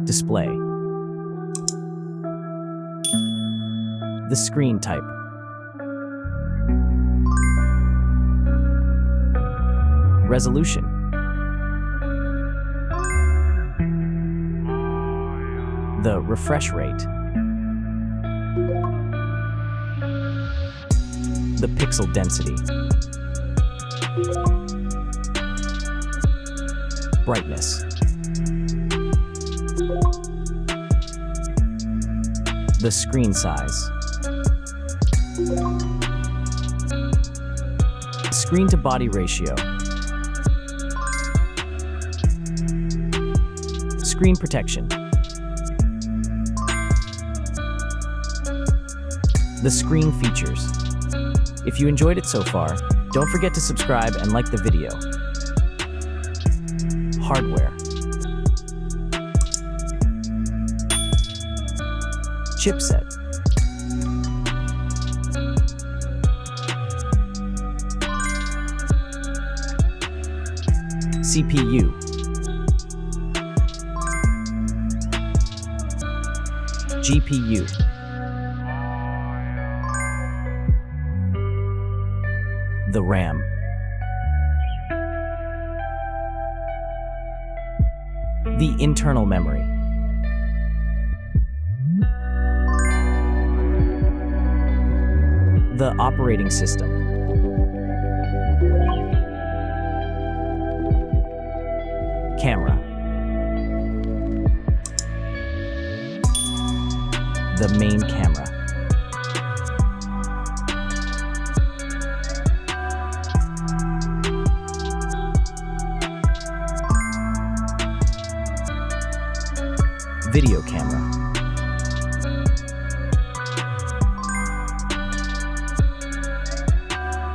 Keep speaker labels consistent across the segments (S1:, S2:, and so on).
S1: Display. The screen type. Resolution. The refresh rate. The pixel density. Brightness. The screen size. Screen to body ratio. Screen protection. The screen features. If you enjoyed it so far, don't forget to subscribe and like the video. Hardware. Chipset. CPU. GPU. The RAM. The internal memory. The operating system. Camera. The main camera. Video camera.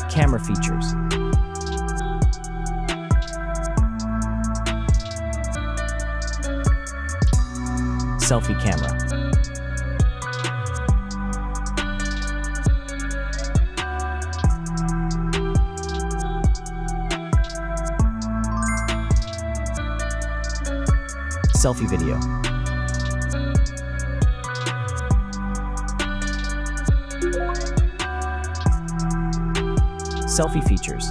S1: Camera features. Selfie camera. Selfie video. Selfie features.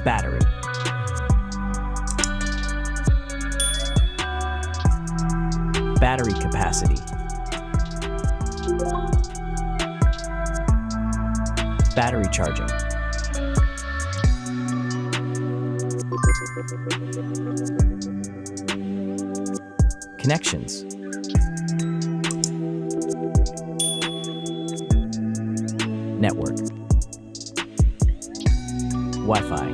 S1: Battery. Battery capacity. Battery charging. Connections. Network. Wi-Fi.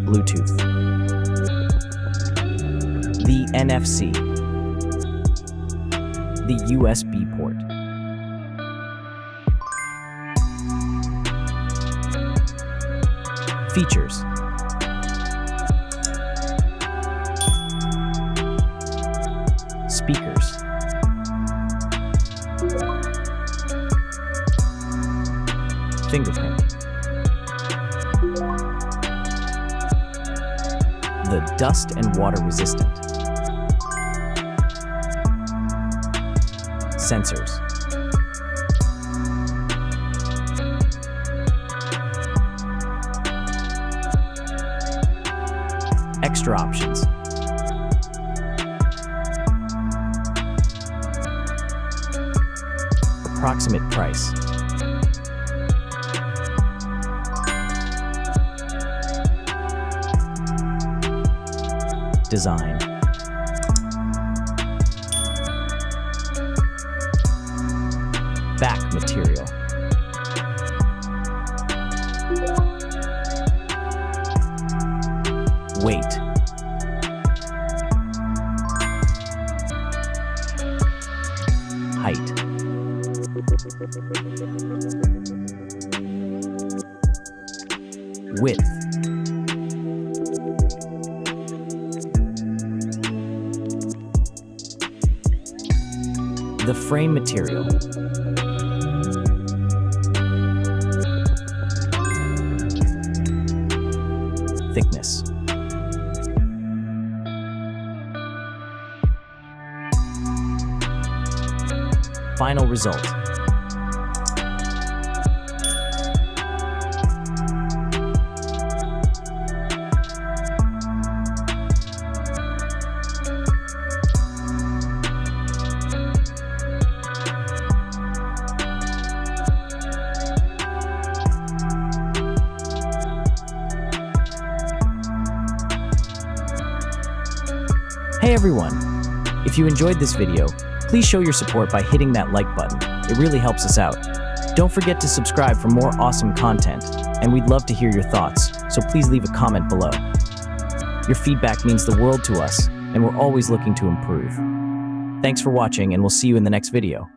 S1: Bluetooth. The NFC. The USB port. Features. Speakers. Fingerprint. The dust and water resistant. Sensors. Extra options. Approximate price. Design. Back material. Weight. Height. Width. The frame material. Thickness. Final result. Hey everyone! If you enjoyed this video, please show your support by hitting that like button. It really helps us out. Don't forget to subscribe for more awesome content, and we'd love to hear your thoughts, so please leave a comment below. Your feedback means the world to us, and we're always looking to improve. Thanks for watching, and we'll see you in the next video.